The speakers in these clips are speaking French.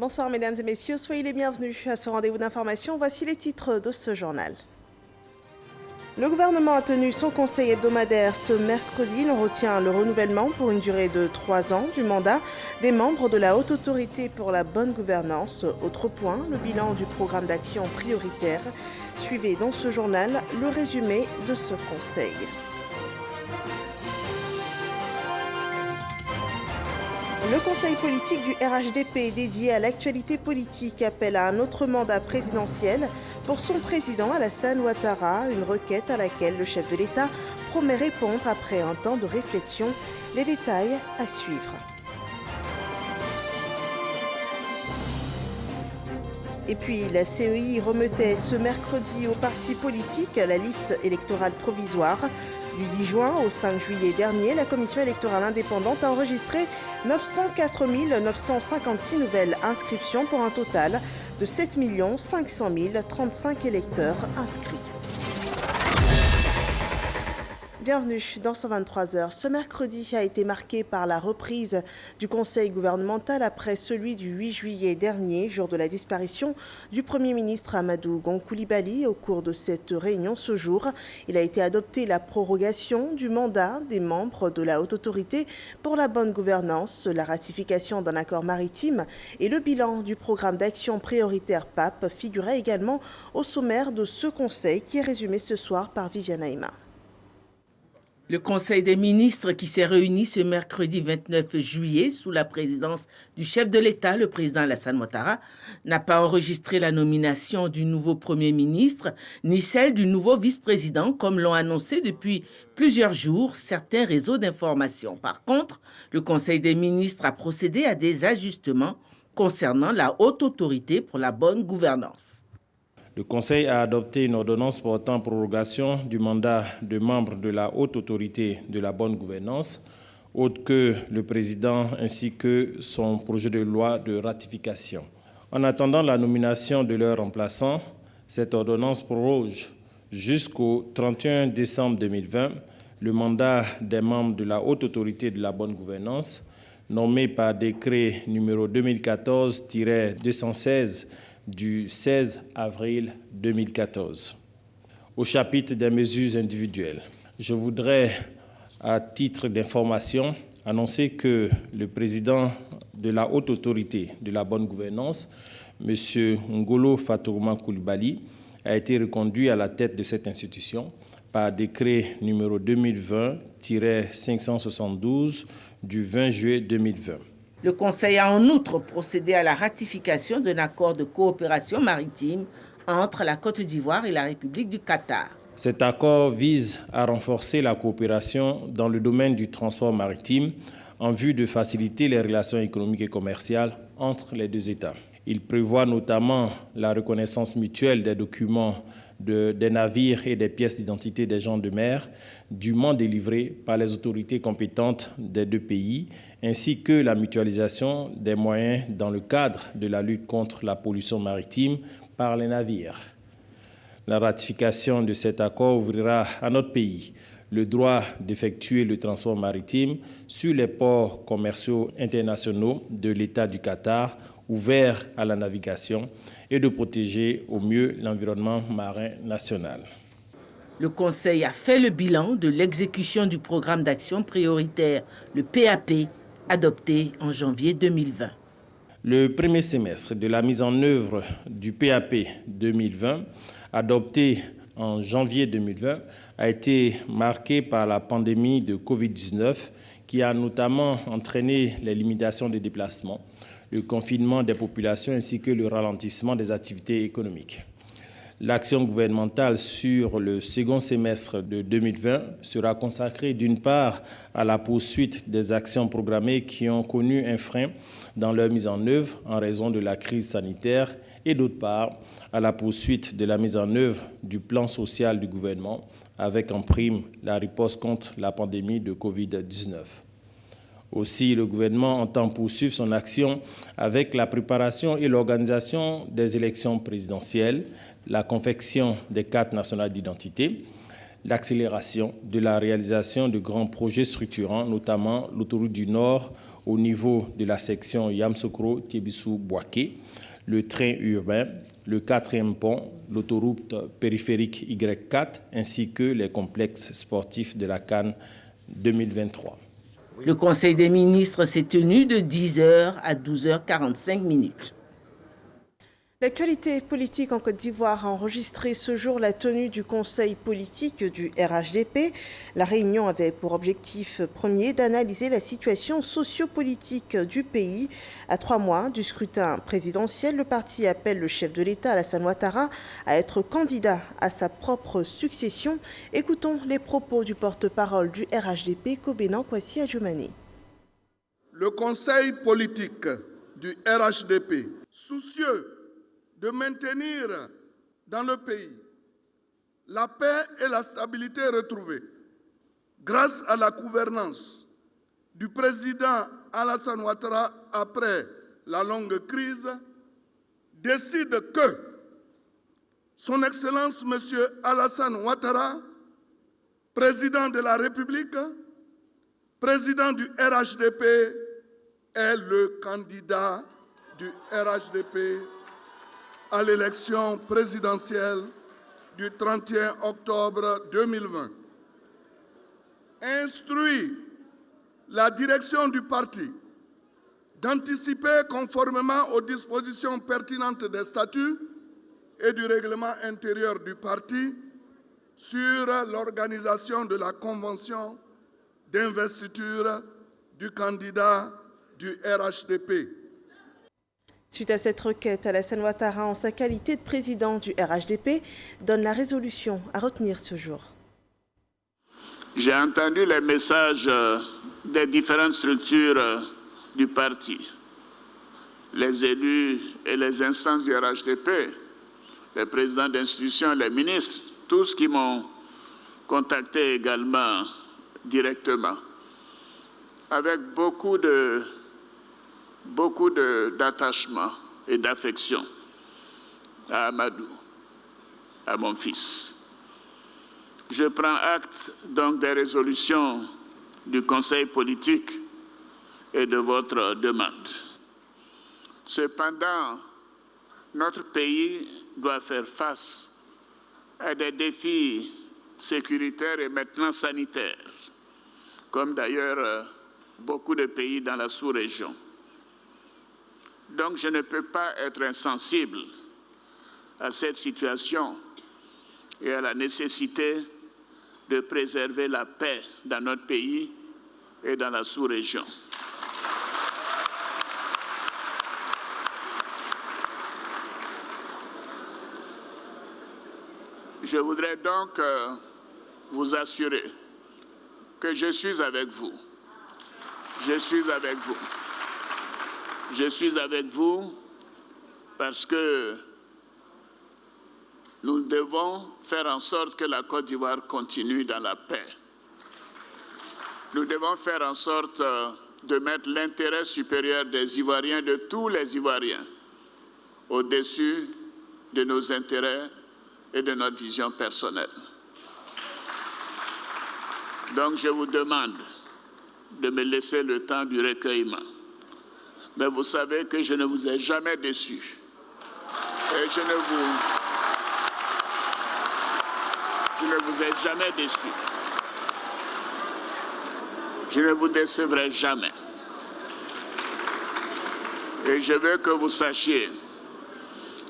Bonsoir mesdames et messieurs, soyez les bienvenus à ce rendez-vous d'information. Voici les titres de ce journal. Le gouvernement a tenu son conseil hebdomadaire ce mercredi. Il retient le renouvellement pour une durée de 3 ans du mandat des membres de la Haute Autorité pour la bonne gouvernance. Autre point, le bilan du programme d'action prioritaire. Suivez dans ce journal le résumé de ce conseil. Le conseil politique du RHDP dédié à l'actualité politique appelle à un autre mandat présidentiel pour son président Alassane Ouattara, une requête à laquelle le chef de l'État promet répondre après un temps de réflexion. Les détails à suivre. Et puis la CEI remettait ce mercredi aux partis politiques la liste électorale provisoire. Du 10 juin au 5 juillet dernier, la commission électorale indépendante a enregistré 904 956 nouvelles inscriptions pour un total de 7 500 035 électeurs inscrits. Bienvenue dans 123 heures. Ce mercredi a été marqué par la reprise du conseil gouvernemental après celui du 8 juillet dernier, jour de la disparition du Premier ministre Amadou Gon Coulibaly. Au cours de cette réunion ce jour, il a été adopté la prorogation du mandat des membres de la Haute Autorité pour la bonne gouvernance, la ratification d'un accord maritime et le bilan du programme d'action prioritaire PAP figuraient également au sommaire de ce conseil qui est résumé ce soir par Viviane Aima. Le Conseil des ministres qui s'est réuni ce mercredi 29 juillet sous la présidence du chef de l'État, le président Alassane Ouattara, n'a pas enregistré la nomination du nouveau Premier ministre ni celle du nouveau vice-président comme l'ont annoncé depuis plusieurs jours certains réseaux d'information. Par contre, le Conseil des ministres a procédé à des ajustements concernant la Haute Autorité pour la bonne gouvernance. Le Conseil a adopté une ordonnance portant prorogation du mandat de membre de la Haute Autorité de la bonne gouvernance, autre que le président ainsi que son projet de loi de ratification. En attendant la nomination de leur remplaçant, cette ordonnance proroge jusqu'au 31 décembre 2020 le mandat des membres de la Haute Autorité de la bonne gouvernance, nommés par décret numéro 2014-216 du 16 avril 2014. Au chapitre des mesures individuelles, je voudrais, à titre d'information, annoncer que le président de la Haute Autorité de la bonne gouvernance, M. Ngolo Fatouma Coulibaly, a été reconduit à la tête de cette institution par décret numéro 2020-572 du 20 juillet 2020. Le Conseil a en outre procédé à la ratification d'un accord de coopération maritime entre la Côte d'Ivoire et la République du Qatar. Cet accord vise à renforcer la coopération dans le domaine du transport maritime en vue de faciliter les relations économiques et commerciales entre les deux États. Il prévoit notamment la reconnaissance mutuelle des documents des navires et des pièces d'identité des gens de mer dûment délivrés par les autorités compétentes des deux pays, ainsi que la mutualisation des moyens dans le cadre de la lutte contre la pollution maritime par les navires. La ratification de cet accord ouvrira à notre pays le droit d'effectuer le transport maritime sur les ports commerciaux internationaux de l'État du Qatar ouverts à la navigation et de protéger au mieux l'environnement marin national. Le Conseil a fait le bilan de l'exécution du programme d'action prioritaire, le PAP, adopté en janvier 2020. Le premier semestre de la mise en œuvre du PAP 2020, adopté en janvier 2020, a été marqué par la pandémie de Covid-19 qui a notamment entraîné les limitations des déplacements, le confinement des populations ainsi que le ralentissement des activités économiques. L'action gouvernementale sur le second semestre de 2020 sera consacrée d'une part à la poursuite des actions programmées qui ont connu un frein dans leur mise en œuvre en raison de la crise sanitaire et d'autre part à la poursuite de la mise en œuvre du plan social du gouvernement avec en prime la riposte contre la pandémie de Covid-19. Aussi, le gouvernement entend poursuivre son action avec la préparation et l'organisation des élections présidentielles, la confection des cartes nationales d'identité, l'accélération de la réalisation de grands projets structurants, notamment l'autoroute du Nord au niveau de la section Yamoussoukro-Tiébissou-Bouaké, le train urbain, le 4e pont, l'autoroute périphérique Y4, ainsi que les complexes sportifs de la CAN 2023. Le Conseil des ministres s'est tenu de 10h à 12h45. L'actualité politique en Côte d'Ivoire a enregistré ce jour la tenue du Conseil politique du RHDP. La réunion avait pour objectif premier d'analyser la situation sociopolitique du pays. À 3 mois du scrutin présidentiel, le parti appelle le chef de l'État, Alassane Ouattara, à être candidat à sa propre succession. Écoutons les propos du porte-parole du RHDP, Kobena Kwasi Adjoumani. Le Conseil politique du RHDP, soucieux de maintenir dans le pays la paix et la stabilité retrouvées grâce à la gouvernance du président Alassane Ouattara après la longue crise, décide que Son Excellence M. Alassane Ouattara, président de la République, président du RHDP, est le candidat du RHDP à l'élection présidentielle du 31 octobre 2020. Instruit la direction du parti d'anticiper conformément aux dispositions pertinentes des statuts et du règlement intérieur du parti sur l'organisation de la convention d'investiture du candidat du RHDP. Suite à cette requête, Alassane Ouattara, en sa qualité de président du RHDP, donne la résolution à retenir ce jour. J'ai entendu les messages des différentes structures du parti, les élus et les instances du RHDP, les présidents d'institutions, les ministres, tous qui m'ont contacté également directement, avec beaucoup d'attachement et d'affection à Amadou, à mon fils. Je prends acte donc des résolutions du Conseil politique et de votre demande. Cependant, notre pays doit faire face à des défis sécuritaires et maintenant sanitaires, comme d'ailleurs beaucoup de pays dans la sous-région. Donc je ne peux pas être insensible à cette situation et à la nécessité de préserver la paix dans notre pays et dans la sous-région. Je voudrais donc vous assurer que je suis avec vous. Je suis avec vous. Je suis avec vous parce que nous devons faire en sorte que la Côte d'Ivoire continue dans la paix. Nous devons faire en sorte de mettre l'intérêt supérieur des Ivoiriens, de tous les Ivoiriens, au-dessus de nos intérêts et de notre vision personnelle. Donc je vous demande de me laisser le temps du recueillement. Mais vous savez que je ne vous ai jamais déçu. Et je ne vous ai jamais déçu. Je ne vous décevrai jamais. Et je veux que vous sachiez,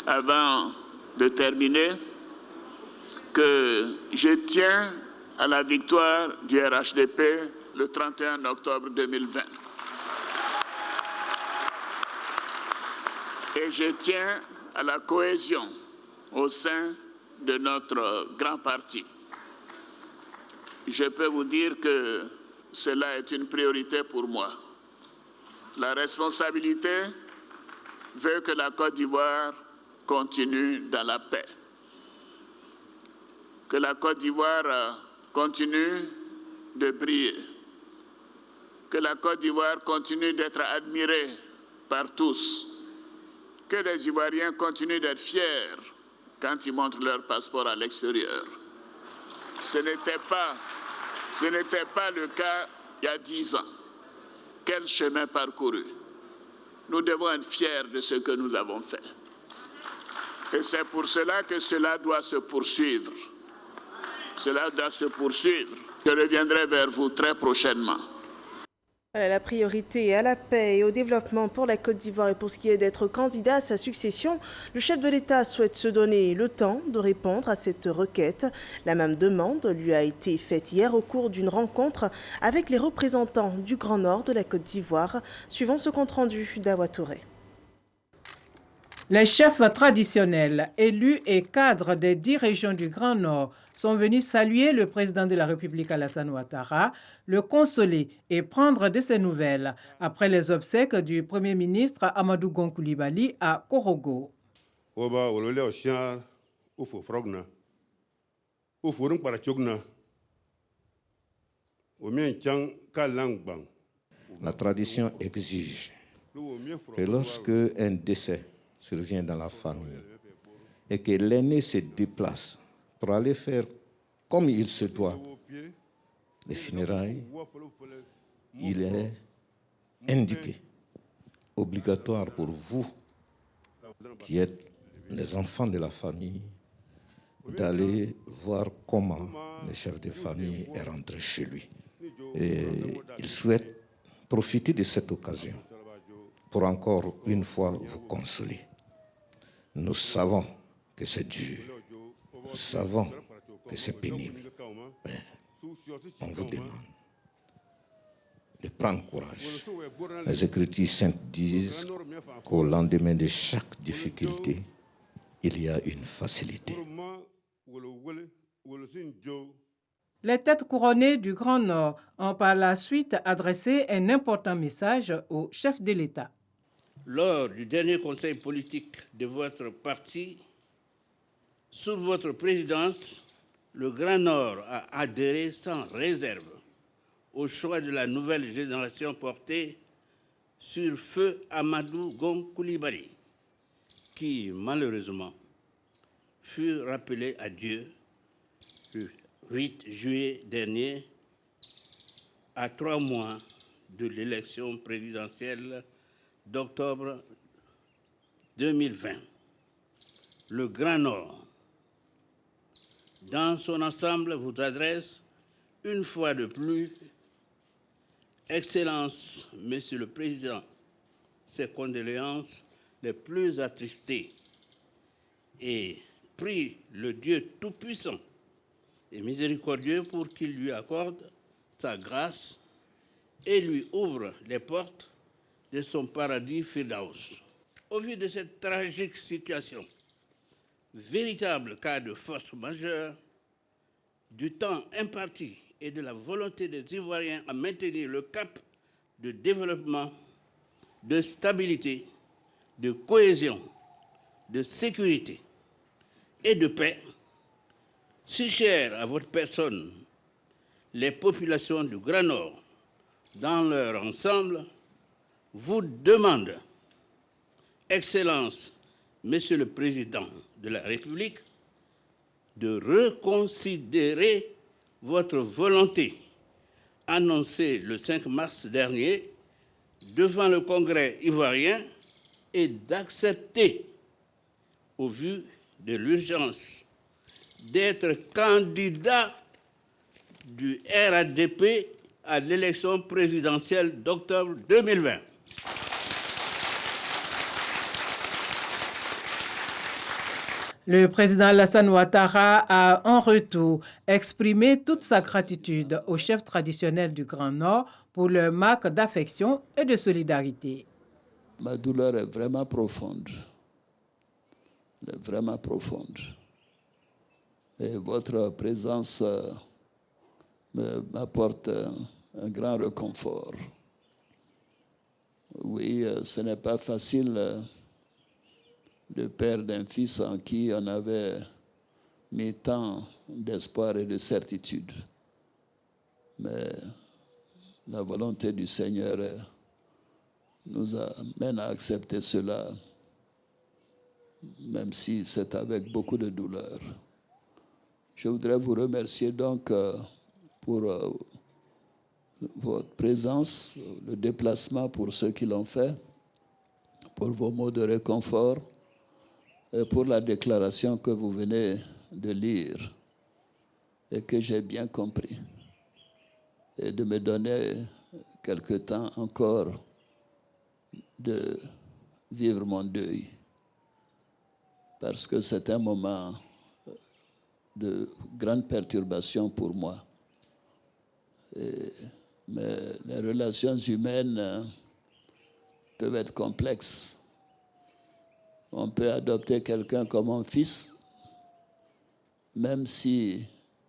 avant de terminer, que je tiens à la victoire du RHDP le 31 octobre 2020. Et je tiens à la cohésion au sein de notre grand parti. Je peux vous dire que cela est une priorité pour moi. La responsabilité veut que la Côte d'Ivoire continue dans la paix. Que la Côte d'Ivoire continue de briller. Que la Côte d'Ivoire continue d'être admirée par tous. Que les Ivoiriens continuent d'être fiers quand ils montrent leur passeport à l'extérieur. Ce n'était pas le cas il y a 10 ans. quel chemin parcouru. Nous devons être fiers de ce que nous avons fait. Et c'est pour cela que cela doit se poursuivre. Cela doit se poursuivre. Je reviendrai vers vous très prochainement. Voilà, la priorité est à la paix et au développement pour la Côte d'Ivoire. Et pour ce qui est d'être candidat à sa succession, le chef de l'État souhaite se donner le temps de répondre à cette requête. La même demande lui a été faite hier au cours d'une rencontre avec les représentants du Grand Nord de la Côte d'Ivoire, suivant ce compte-rendu d'Awa Touré. Les chefs traditionnels, élus et cadres des 10 régions du Grand Nord sont venus saluer le président de la République Alassane Ouattara, le consoler et prendre de ses nouvelles après les obsèques du Premier ministre Amadou Gon Coulibaly à Korogo. La tradition exige que lorsque un décès survient dans la famille et que l'aîné se déplace pour aller faire comme il se doit les funérailles, il est indiqué, obligatoire pour vous qui êtes les enfants de la famille, d'aller voir comment le chef de famille est rentré chez lui. Et il souhaite profiter de cette occasion pour encore une fois vous consoler. Nous savons que c'est dur, nous savons que c'est pénible, mais on vous demande de prendre courage. Les Écritures saintes disent qu'au lendemain de chaque difficulté, il y a une facilité. Les têtes couronnées du Grand Nord ont par la suite adressé un important message au chef de l'État. Lors du dernier conseil politique de votre parti, sous votre présidence, le Grand Nord a adhéré sans réserve au choix de la nouvelle génération portée sur feu Amadou Gon Coulibaly, qui malheureusement fut rappelé à Dieu le 8 juillet dernier, à 3 mois de l'élection présidentielle d'octobre 2020. Le Grand Nord, dans son ensemble, vous adresse une fois de plus, Excellence, Monsieur le Président, ses condoléances les plus attristées et prie le Dieu Tout-Puissant et miséricordieux pour qu'il lui accorde sa grâce et lui ouvre les portes de son paradis Firdaus. Au vu de cette tragique situation, véritable cas de force majeure, du temps imparti et de la volonté des Ivoiriens à maintenir le cap de développement, de stabilité, de cohésion, de sécurité et de paix, si cher à votre personne, les populations du Grand Nord, dans leur ensemble, vous demandent, Excellence, Monsieur le Président de la République, de reconsidérer votre volonté annoncée le 5 mars dernier devant le Congrès ivoirien et d'accepter, au vu de l'urgence, d'être candidat du RADP à l'élection présidentielle d'octobre 2020. Le président Alassane Ouattara a en retour exprimé toute sa gratitude au chef traditionnel du Grand Nord pour leur marque d'affection et de solidarité. Ma douleur est vraiment profonde. Elle est vraiment profonde. Et votre présence m'apporte un grand réconfort. Oui, ce n'est pas facile de perdre d'un fils en qui on avait mis tant d'espoir et de certitude. Mais la volonté du Seigneur nous amène à accepter cela, même si c'est avec beaucoup de douleur. Je voudrais vous remercier donc pour votre présence, le déplacement pour ceux qui l'ont fait, pour vos mots de réconfort et pour la déclaration que vous venez de lire et que j'ai bien compris. Et de me donner quelque temps encore de vivre mon deuil. Parce que c'est un moment de grande perturbation pour moi. Mais les relations humaines peuvent être complexes. On peut adopter quelqu'un comme un fils, même s'il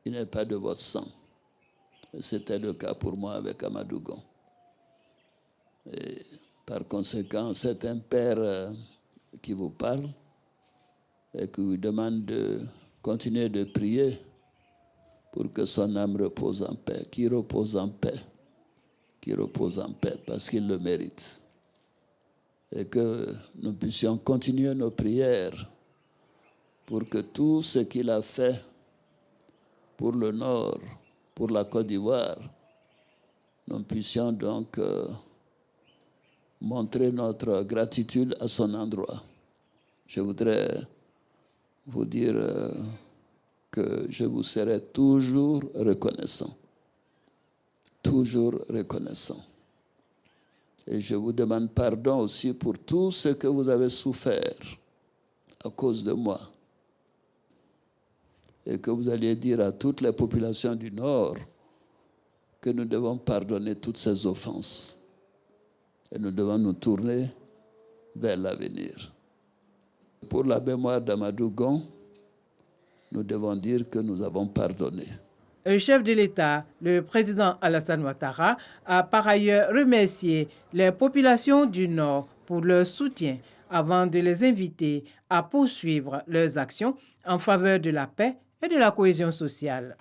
n'est pas de votre sang. C'était le cas pour moi avec Amadou Gon. Et par conséquent, c'est un père qui vous parle et qui vous demande de continuer de prier pour que son âme repose en paix, qu'il repose en paix, parce qu'il le mérite. Et que nous puissions continuer nos prières pour que tout ce qu'il a fait pour le Nord, pour la Côte d'Ivoire, nous puissions donc montrer notre gratitude à son endroit. Je voudrais vous dire que je vous serai toujours reconnaissant. Toujours reconnaissant. Et je vous demande pardon aussi pour tout ce que vous avez souffert à cause de moi. Et que vous alliez dire à toutes les populations du Nord que nous devons pardonner toutes ces offenses. Et nous devons nous tourner vers l'avenir. Pour la mémoire d'Amadou Gon, nous devons dire que nous avons pardonné. Le chef de l'État, le président Alassane Ouattara, a par ailleurs remercié les populations du Nord pour leur soutien avant de les inviter à poursuivre leurs actions en faveur de la paix et de la cohésion sociale.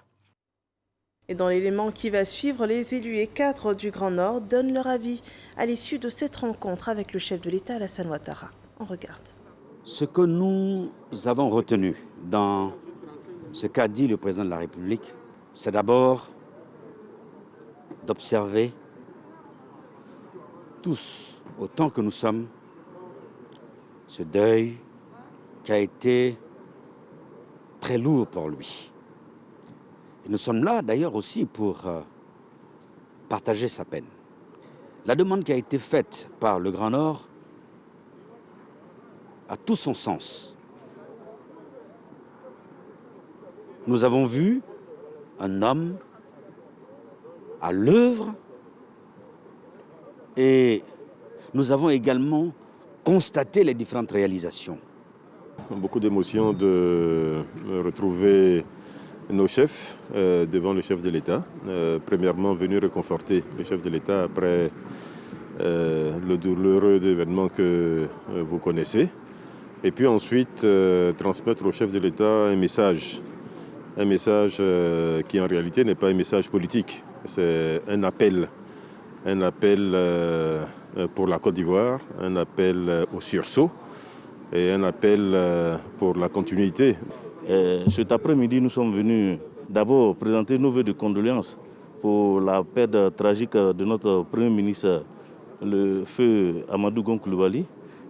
Et dans l'élément qui va suivre, les élus et cadres du Grand Nord donnent leur avis à l'issue de cette rencontre avec le chef de l'État, Alassane Ouattara. On regarde. Ce que nous avons retenu dans ce qu'a dit le président de la République, c'est d'abord d'observer tous, autant que nous sommes, ce deuil qui a été très lourd pour lui. Et nous sommes là d'ailleurs aussi pour partager sa peine. La demande qui a été faite par le Grand Nord a tout son sens. Nous avons vu un homme à l'œuvre et nous avons également constaté les différentes réalisations. Beaucoup d'émotions de retrouver nos chefs devant le chef de l'État. Premièrement, venu réconforter le chef de l'État après le douloureux événement que vous connaissez. Et puis ensuite, transmettre au chef de l'État un message qui en réalité n'est pas un message politique. C'est un appel pour la Côte d'Ivoire, un appel au sursaut et un appel pour la continuité. Cet après-midi, nous sommes venus d'abord présenter nos vœux de condoléances pour la perte tragique de notre Premier ministre, le feu Amadou Gon Coulibaly,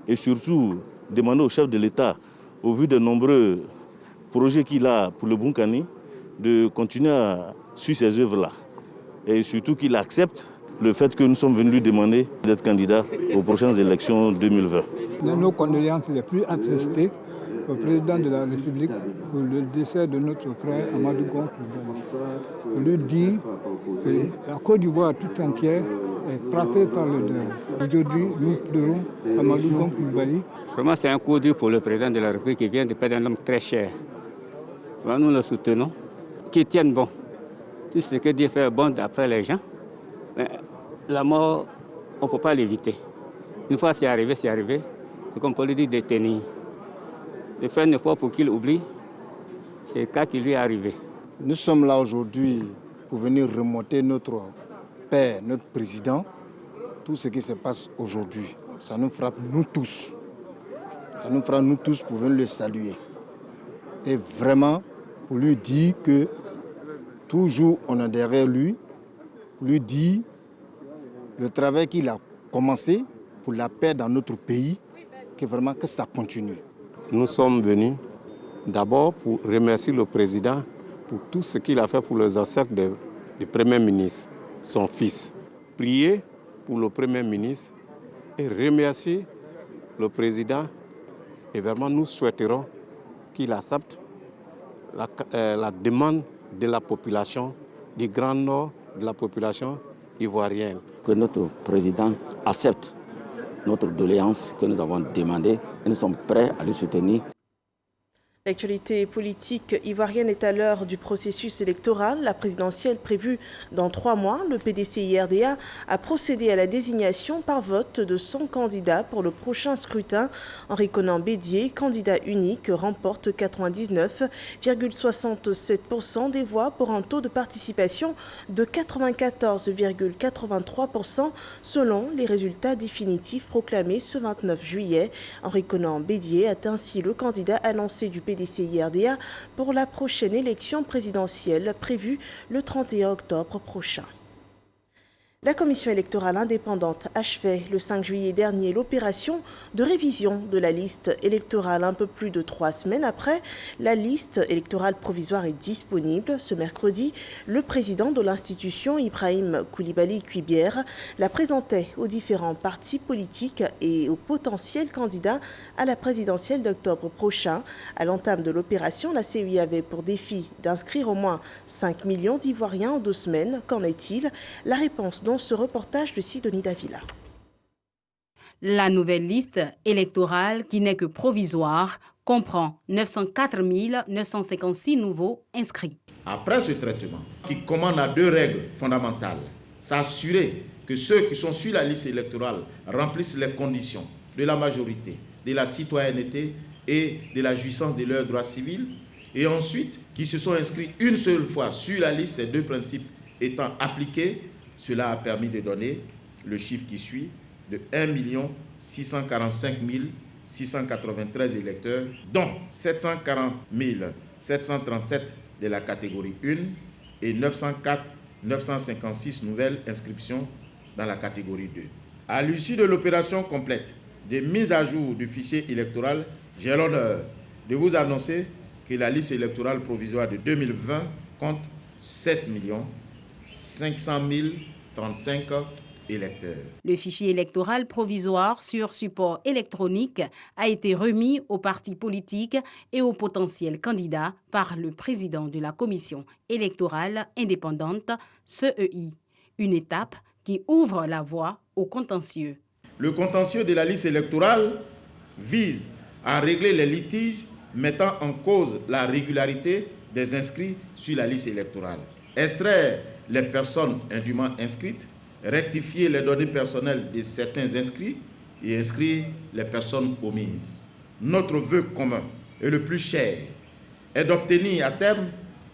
et surtout demander au chef de l'État, au vu des nombreux projets qu'il a pour le Bunkani, de continuer à suivre ces œuvres-là. Et surtout qu'il accepte le fait que nous sommes venus lui demander d'être candidat aux prochaines élections 2020. Nos condoléances les plus attristées au président de la République pour le décès de notre frère Amadou Gon Coulibaly. On lui dit que la Côte d'Ivoire tout entière est frappée par le deuil. Aujourd'hui, nous pleurons Amadou Gon Coulibaly. Vraiment, c'est un coup dur pour le président de la République qui vient de perdre un homme très cher. Nous le soutenons, qu'il tienne bon. Tout ce que Dieu fait bon d'après les gens, mais la mort, on ne peut pas l'éviter. Une fois c'est arrivé, c'est arrivé. C'est comme pour lui dire de tenir. De faire un effort pour qu'il oublie, c'est le cas qui lui est arrivé. Nous sommes là aujourd'hui pour venir remonter notre père, notre président, tout ce qui se passe aujourd'hui. Ça nous frappe nous tous. Ça nous frappe nous tous pour venir le saluer. Et vraiment, pour lui dire que toujours on est derrière lui, pour lui dire le travail qu'il a commencé pour la paix dans notre pays, que vraiment que ça continue. Nous sommes venus d'abord pour remercier le président pour tout ce qu'il a fait pour les ancêtres du Premier ministre, son fils. Prier pour le Premier ministre et remercier le président. Et vraiment, nous souhaiterons qu'il accepte la demande de la population, du Grand Nord, de la population ivoirienne. Que notre président accepte notre doléance que nous avons demandée et nous sommes prêts à le soutenir. L'actualité politique ivoirienne est à l'heure du processus électoral. La présidentielle prévue dans 3 mois, le PDCI-RDA a procédé à la désignation par vote de 100 candidats pour le prochain scrutin. Henri Konan Bédié, candidat unique, remporte 99,67% des voix pour un taux de participation de 94,83% selon les résultats définitifs proclamés ce 29 juillet. Henri Konan Bédié est ainsi le candidat annoncé du PDCI-RDA pour la prochaine élection présidentielle prévue le 31 octobre prochain. La commission électorale indépendante achevait le 5 juillet dernier l'opération de révision de la liste électorale. Un peu plus de 3 semaines après, la liste électorale provisoire est disponible. Ce mercredi, le président de l'institution, Ibrahim Koulibaly Kuibière, la présentait aux différents partis politiques et aux potentiels candidats à la présidentielle d'octobre prochain. À l'entame de l'opération, la CEI avait pour défi d'inscrire au moins 5 millions d'Ivoiriens en 2 semaines. Qu'en est-il? La réponse dans ce reportage de Sidonie Davila. La nouvelle liste électorale, qui n'est que provisoire, comprend 904 956 nouveaux inscrits. Après ce traitement, qui commande à 2 règles fondamentales, s'assurer que ceux qui sont sur la liste électorale remplissent les conditions de la majorité, de la citoyenneté et de la jouissance de leurs droits civils, et ensuite, qui se sont inscrits une seule fois sur la liste, ces 2 principes étant appliqués. Cela a permis de donner le chiffre qui suit de 1 645 693 électeurs, dont 740 737 de la catégorie 1 et 904 956 nouvelles inscriptions dans la catégorie 2. À l'issue de l'opération complète de mise à jour du fichier électoral, j'ai l'honneur de vous annoncer que la liste électorale provisoire de 2020 compte 7 500 035 électeurs. Le fichier électoral provisoire sur support électronique a été remis aux partis politiques et aux potentiels candidats par le président de la commission électorale indépendante, CEI. Une étape qui ouvre la voie au contentieux. Le contentieux de la liste électorale vise à régler les litiges mettant en cause la régularité des inscrits sur la liste électorale. Extraire les personnes indûment inscrites, rectifier les données personnelles de certains inscrits et inscrire les personnes omises. Notre vœu commun et le plus cher est d'obtenir à terme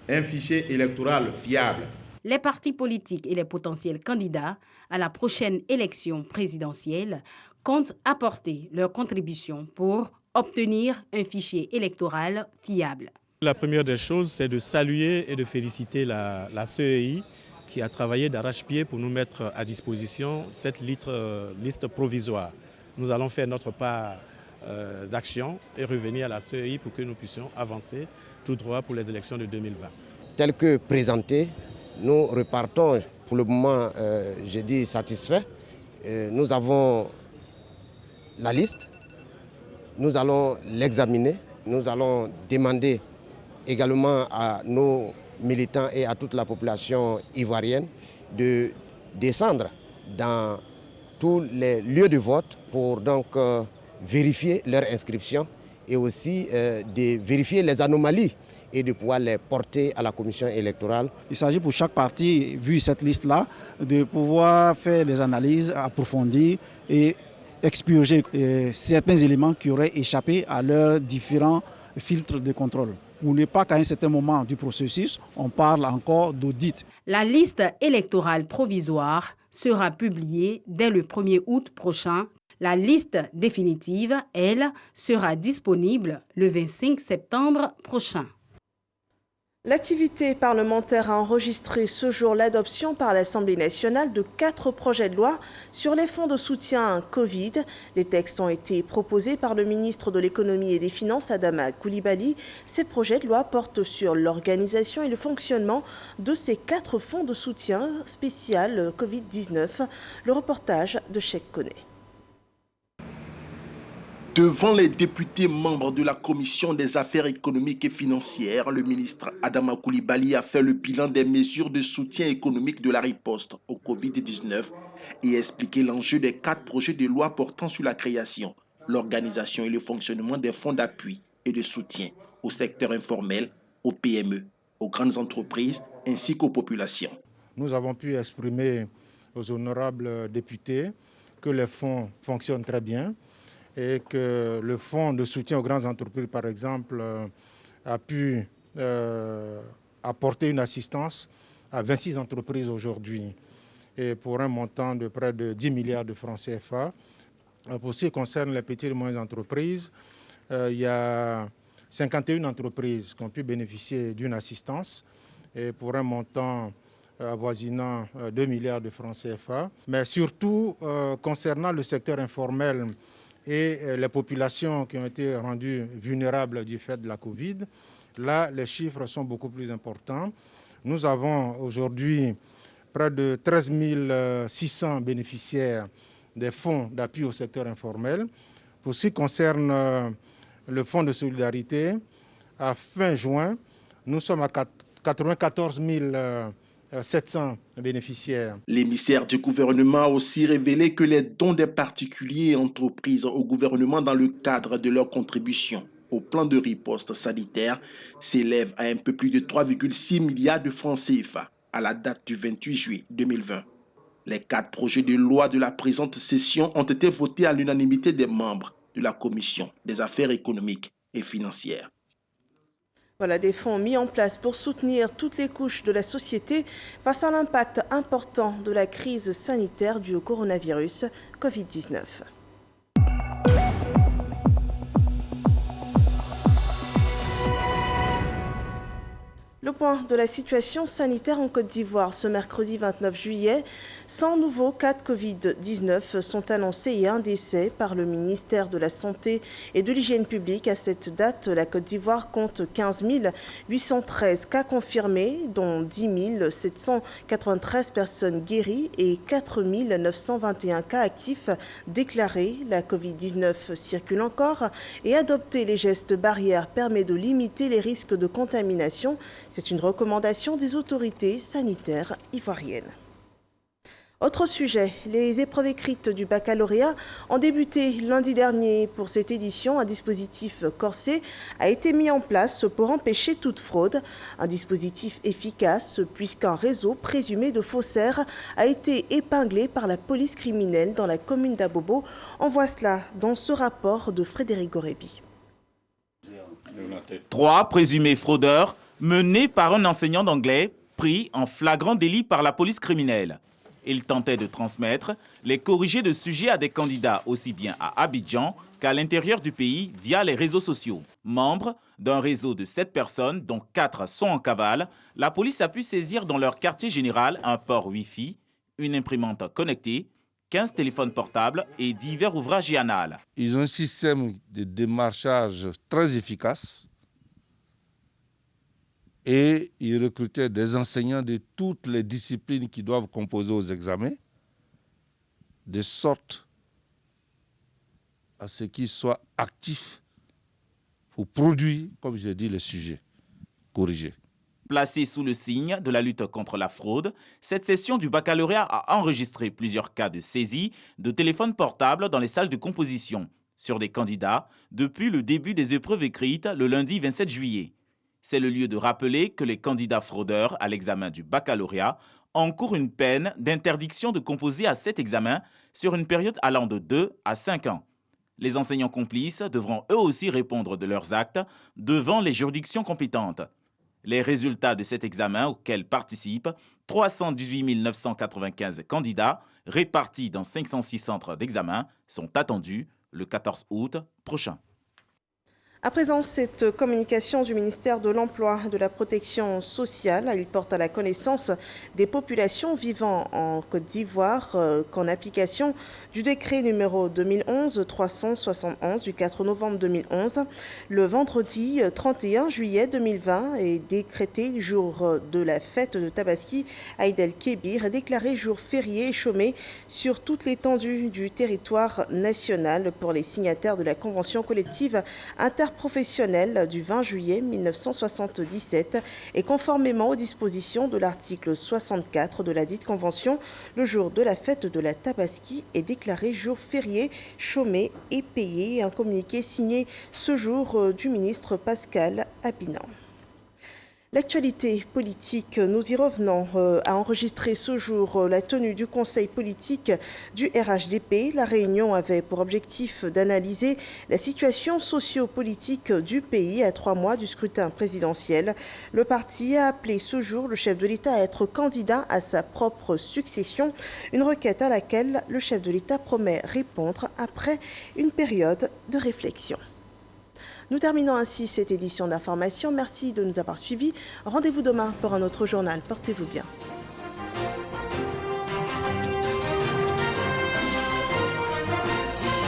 un fichier électoral fiable. Les partis politiques et les potentiels candidats à la prochaine élection présidentielle comptent apporter leur contribution pour obtenir un fichier électoral fiable. La première des choses, c'est de saluer et de féliciter la CEI qui a travaillé d'arrache-pied pour nous mettre à disposition cette liste provisoire. Nous allons faire notre part d'action et revenir à la CEI pour que nous puissions avancer tout droit pour les élections de 2020. Tel que présenté, nous repartons pour le moment, je dis satisfait. Nous avons la liste, nous allons l'examiner, nous allons demander également à nos militants et à toute la population ivoirienne de descendre dans tous les lieux de vote pour donc vérifier leur inscription et aussi de vérifier les anomalies et de pouvoir les porter à la commission électorale. Il s'agit pour chaque parti, vu cette liste-là, de pouvoir faire des analyses approfondies et expurger certains éléments qui auraient échappé à leurs différents filtres de contrôle. N'oubliez pas qu'à un certain moment du processus, on parle encore d'audit. La liste électorale provisoire sera publiée dès le 1er août prochain. La liste définitive, elle, sera disponible le 25 septembre prochain. L'activité parlementaire a enregistré ce jour l'adoption par l'Assemblée nationale de 4 projets de loi sur les fonds de soutien Covid. Les textes ont été proposés par le ministre de l'Économie et des Finances, Adama Coulibaly. Ces projets de loi portent sur l'organisation et le fonctionnement de ces 4 fonds de soutien spécial Covid-19. Le reportage de Cheikh Koné. Devant les députés membres de la Commission des affaires économiques et financières, le ministre Adama Coulibaly a fait le bilan des mesures de soutien économique de la riposte au Covid-19 et expliqué l'enjeu des 4 projets de loi portant sur la création, l'organisation et le fonctionnement des fonds d'appui et de soutien au secteur informel, aux PME, aux grandes entreprises ainsi qu'aux populations. Nous avons pu exprimer aux honorables députés que les fonds fonctionnent très bien, et que le fonds de soutien aux grandes entreprises, par exemple, a pu apporter une assistance à 26 entreprises aujourd'hui, et pour un montant de près de 10 milliards de francs CFA. Pour ce qui concerne les petites et moyennes entreprises, il y a 51 entreprises qui ont pu bénéficier d'une assistance, et pour un montant avoisinant 2 milliards de francs CFA. Mais surtout, concernant le secteur informel, et les populations qui ont été rendues vulnérables du fait de la Covid, là, les chiffres sont beaucoup plus importants. Nous avons aujourd'hui près de 13 600 bénéficiaires des fonds d'appui au secteur informel. Pour ce qui concerne le fonds de solidarité, à fin juin, nous sommes à 94 700 bénéficiaires. L'émissaire du gouvernement a aussi révélé que les dons des particuliers et entreprises au gouvernement dans le cadre de leur contribution au plan de riposte sanitaire s'élèvent à un peu plus de 3,6 milliards de francs CFA à la date du 28 juillet 2020. Les 4 projets de loi de la présente session ont été votés à l'unanimité des membres de la Commission des affaires économiques et financières. Voilà des fonds mis en place pour soutenir toutes les couches de la société face à l'impact important de la crise sanitaire due au coronavirus Covid-19. Le point de la situation sanitaire en Côte d'Ivoire. Ce mercredi 29 juillet, 100 nouveaux cas de Covid-19 sont annoncés et un décès par le ministère de la Santé et de l'Hygiène publique. À cette date, la Côte d'Ivoire compte 15 813 cas confirmés, dont 10 793 personnes guéries et 4 921 cas actifs déclarés. La Covid-19 circule encore et adopter les gestes barrières permet de limiter les risques de contamination. C'est une recommandation des autorités sanitaires ivoiriennes. Autre sujet, les épreuves écrites du baccalauréat ont débuté lundi dernier. Pour cette édition, un dispositif corsé a été mis en place pour empêcher toute fraude. Un dispositif efficace puisqu'un réseau présumé de faussaires a été épinglé par la police criminelle dans la commune d'Abobo. On voit cela dans ce rapport de Frédéric Gorebi. 3 présumés fraudeurs menés par un enseignant d'anglais pris en flagrant délit par la police criminelle. Il tentait de transmettre les corrigés de sujets à des candidats aussi bien à Abidjan qu'à l'intérieur du pays via les réseaux sociaux. Membre d'un réseau de 7 personnes, dont 4 sont en cavale, la police a pu saisir dans leur quartier général un port Wi-Fi, une imprimante connectée, 15 téléphones portables et divers ouvrages et annales. Ils ont un système de démarchage très efficace et ils recrutaient des enseignants de toutes les disciplines qui doivent composer aux examens, de sorte à ce qu'ils soient actifs pour produire, comme je l'ai dit, les sujets corrigés. Placée sous le signe de la lutte contre la fraude, cette session du baccalauréat a enregistré plusieurs cas de saisie de téléphones portables dans les salles de composition sur des candidats depuis le début des épreuves écrites le lundi 27 juillet. C'est le lieu de rappeler que les candidats fraudeurs à l'examen du baccalauréat encourent une peine d'interdiction de composer à cet examen sur une période allant de 2 à 5 ans. Les enseignants complices devront eux aussi répondre de leurs actes devant les juridictions compétentes. Les résultats de cet examen auquel participent 318 995 candidats répartis dans 506 centres d'examen sont attendus le 14 août prochain. À présent, cette communication du ministère de l'Emploi et de la Protection sociale, il porte à la connaissance des populations vivant en Côte d'Ivoire qu'en application du décret numéro 2011-371 du 4 novembre 2011, le vendredi 31 juillet 2020 est décrété jour de la fête de Tabaski Aïd el-Kébir est déclaré jour férié et chômé sur toute l'étendue du territoire national pour les signataires de la convention collective interprofessionnelle du 20 juillet 1977 et conformément aux dispositions de l'article 64 de la dite convention, le jour de la fête de la Tabaski est déclaré jour férié, chômé et payé. Un communiqué signé ce jour du ministre Pascal Apinan. L'actualité politique, nous y revenons, a enregistré ce jour la tenue du Conseil politique du RHDP. La réunion avait pour objectif d'analyser la situation socio-politique du pays à 3 mois du scrutin présidentiel. Le parti a appelé ce jour le chef de l'État à être candidat à sa propre succession, une requête à laquelle le chef de l'État promet répondre après une période de réflexion. Nous terminons ainsi cette édition d'information. Merci de nous avoir suivis. Rendez-vous demain pour un autre journal. Portez-vous bien.